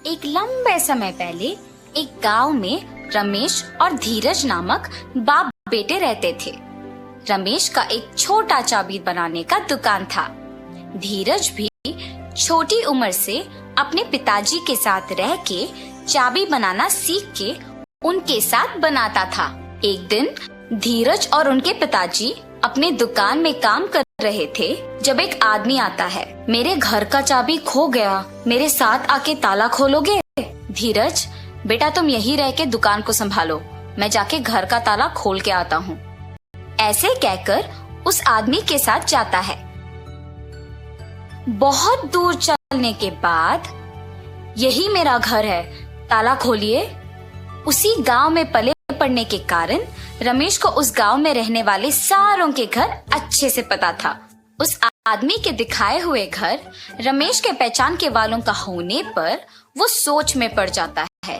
एक लंबे समय पहले एक गांव में रमेश और धीरज नामक बाप बेटे रहते थे। रमेश का एक छोटा चाबी बनाने का दुकान था। धीरज भी छोटी उम्र से अपने पिताजी के साथ रह के चाबी बनाना सीख के उनके साथ बनाता था। एक दिन धीरज और उनके पिताजी अपने दुकान में काम कर रहे थे जब एक आदमी आता है। मेरे घर का चाबी खो गया, मेरे साथ आके ताला खोलोगे? धीरज, बेटा तुम यहीं रह के दुकान को संभालो, मैं जाके घर का ताला खोल के आता हूँ। ऐसे कहकर उस आदमी के साथ जाता है। बहुत दूर चलने के बाद, यही मेरा घर है, ताला खोलिए। उसी गांव में पले पड़ने के कारण रमेश को उस गांव में रहने वाले सारों के घर अच्छे से पता था। उस आदमी के दिखाए हुए घर रमेश के पहचान के वालों का होने पर वो सोच में पड़ जाता है।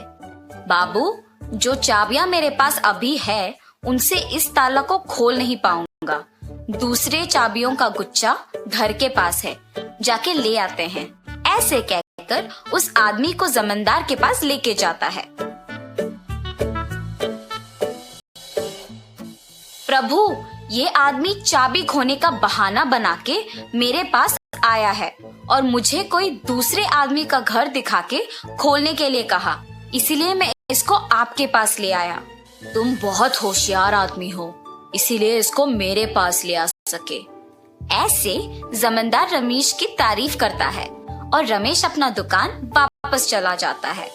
बाबू, जो चाबियां मेरे पास अभी है उनसे इस ताला को खोल नहीं पाऊंगा। दूसरे चाबियों का गुच्छा घर के पास है, जाके ले आते हैं। ऐसे कहकर उस आदमी को जमींदार के पास लेके जाता है। प्रभु, ये आदमी चाबी खोने का बहाना बना के मेरे पास आया है और मुझे कोई दूसरे आदमी का घर दिखा के खोलने के लिए कहा, इसीलिए मैं इसको आपके पास ले आया। तुम बहुत होशियार आदमी हो, इसीलिए इसको मेरे पास ले आ सके। ऐसे जमींदार रमेश की तारीफ करता है और रमेश अपना दुकान वापस चला जाता है।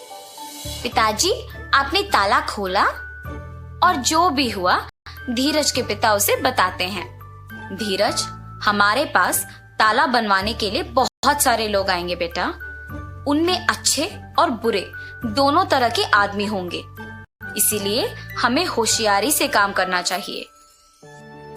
पिताजी, आपने ताला खोला? और जो भी हुआ धीरज के पिता उसे बताते हैं। धीरज, हमारे पास ताला बनवाने के लिए बहुत सारे लोग आएंगे बेटा। उनमें अच्छे और बुरे दोनों तरह के आदमी होंगे, इसीलिए हमें होशियारी से काम करना चाहिए।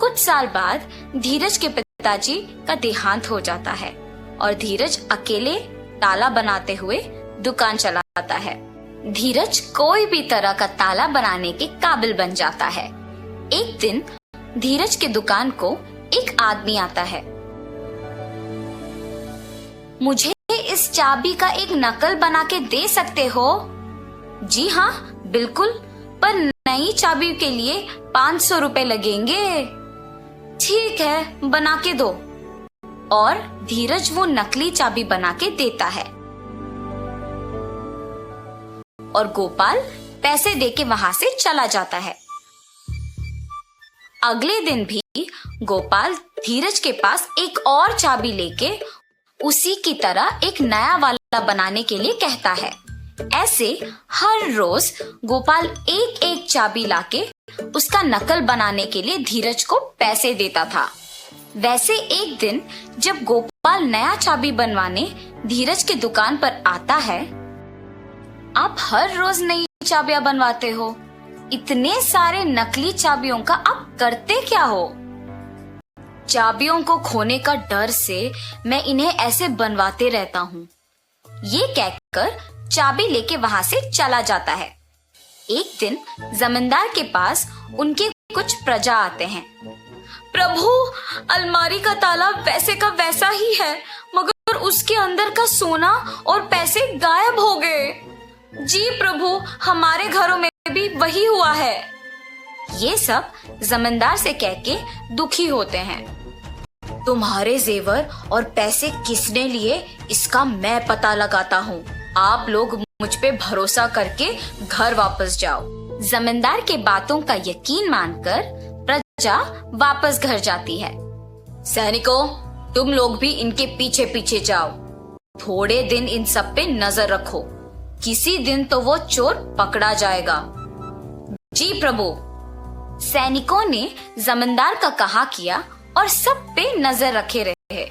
कुछ साल बाद धीरज के पिताजी का देहांत हो जाता है और धीरज अकेले ताला बनाते हुए दुकान चलाता है। धीरज कोई भी तरह का ताला बनाने के काबिल बन जाता है। एक दिन धीरज के दुकान को एक आदमी आता है। मुझे इस चाबी का एक नकल बना के दे सकते हो? जी हाँ, बिल्कुल, पर नई चाबी के लिए 500 रुपए लगेंगे। ठीक है, बना के दो। और धीरज वो नकली चाबी बना के देता है और गोपाल पैसे देके वहां से चला जाता है। अगले दिन भी गोपाल धीरज के पास एक और चाबी लेके उसी की तरह एक नया वाला बनाने के लिए कहता है। ऐसे हर रोज गोपाल एक एक चाबी लाके उसका नकल बनाने के लिए धीरज को पैसे देता था। वैसे एक दिन जब गोपाल नया चाबी बनवाने धीरज की दुकान पर आता है, आप हर रोज नई चाबियां बनवाते हो, इतने सारे नकली चाबियों का आप करते क्या हो? चाबियों को खोने का डर से मैं इन्हें ऐसे बनवाते रहता हूँ। ये कहकर चाबी लेके वहां से चला जाता है। एक दिन जमींदार के पास उनके कुछ प्रजा आते हैं। प्रभु, अलमारी का ताला वैसे का वैसा ही है, मगर उसके अंदर का सोना और पैसे गायब हो गए। जी प्रभु, हमारे घरों में भी वही हुआ है। ये सब जमींदार से कह के दुखी होते हैं। तुम्हारे जेवर और पैसे किसने लिए, इसका मैं पता लगाता हूँ। आप लोग मुझ पे भरोसा करके घर वापस जाओ। जमींदार के बातों का यकीन मानकर प्रजा वापस घर जाती है। सैनिकों, तुम लोग भी इनके पीछे पीछे जाओ। थोड़े दिन इन सब पे नजर रखो, किसी दिन तो वो चोर पकड़ा जाएगा। जी प्रभु। सैनिकों ने जमींदार का कहा किया और सब पे नजर रखे रहे।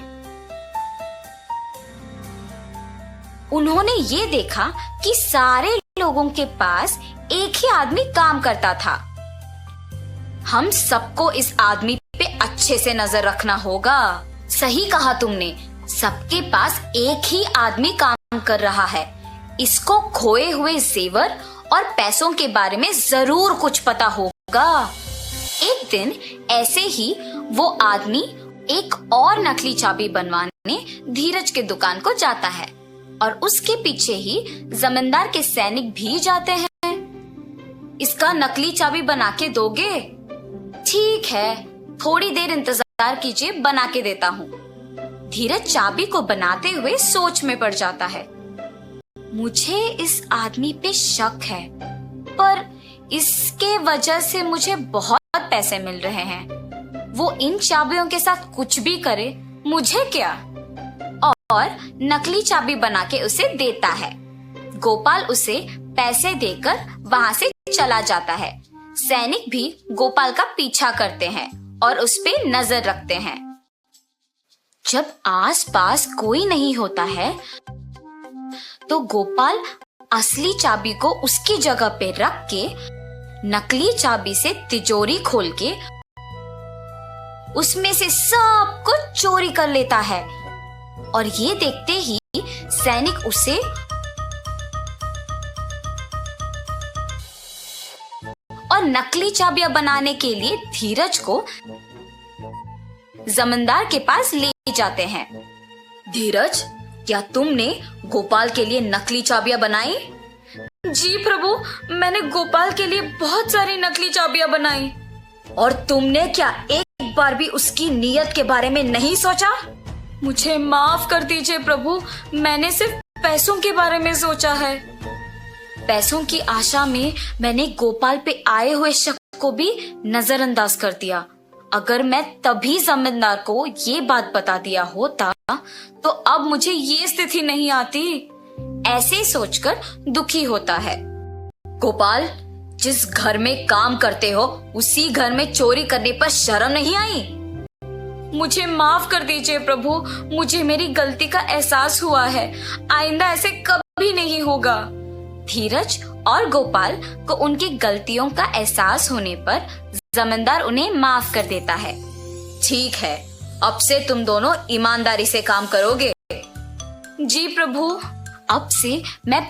उन्होंने ये देखा कि सारे लोगों के पास एक ही आदमी काम करता था। हम सबको इस आदमी पे अच्छे से नजर रखना होगा। सही कहा तुमने, सबके पास एक ही आदमी काम कर रहा है। इसको खोए हुए जेवर और पैसों के बारे में जरूर कुछ पता होगा। एक दिन ऐसे ही वो आदमी एक और नकली चाबी बनवाने धीरज के दुकान को जाता है। और उसके पीछे ही जमींदार के सैनिक भी जाते हैं। इसका नकली चाबी बना के दोगे? ठीक है, थोड़ी देर इंतजार कीजिए, बना के देता हूँ। धीरज चाबी को बनाते हुए सोच में पड़ जाता है। मुझे इस आदमी पे शक है, पर इसके वजह से मुझे बहुत पैसे मिल रहे हैं। वो इन चाबियों के साथ कुछ भी करे, मुझे क्या? और नकली चाबी बना के उसे देता है। गोपाल उसे पैसे देकर वहां से चला जाता है। सैनिक भी गोपाल का पीछा करते हैं और उस पे नजर रखते हैं। जब आसपास कोई नहीं होता है तो गोपाल असली चाबी को उसकी जगह पे रख के नकली चाबी से तिजोरी खोल के उसमें से सब कुछ चोरी कर लेता है। और ये देखते ही सैनिक उसे और नकली चाबियां बनाने के लिए धीरज को जमींदार के पास ले जाते हैं। धीरज, क्या तुमने गोपाल के लिए नकली चाबियां बनाई? जी प्रभु, मैंने गोपाल के लिए बहुत सारी नकली चाबियां बनाई। और तुमने क्या एक बार भी उसकी नीयत के बारे में नहीं सोचा? मुझे माफ कर दीजिए प्रभु, मैंने सिर्फ पैसों के बारे में सोचा है। पैसों की आशा में मैंने गोपाल पे आए हुए शक को भी नजरअंदाज कर दिया। अगर मैं तभी जमींदार को ये बात बता दिया होता तो अब मुझे ये स्थिति नहीं आती। ऐसे सोचकर दुखी होता है। गोपाल, जिस घर में काम करते हो उसी घर में चोरी करने पर शर्म नहीं आई? मुझे माफ कर दीजिए प्रभु, मुझे मेरी गलती का एहसास हुआ है। आइंदा ऐसे कभी नहीं होगा। धीरज और गोपाल को उनकी गलतियों का एहसास होने पर जमींदार उन्हें माफ कर देता है। ठीक है, अब से तुम दोनों ईमानदारी से काम करोगे। जी प्रभु, अब से मैं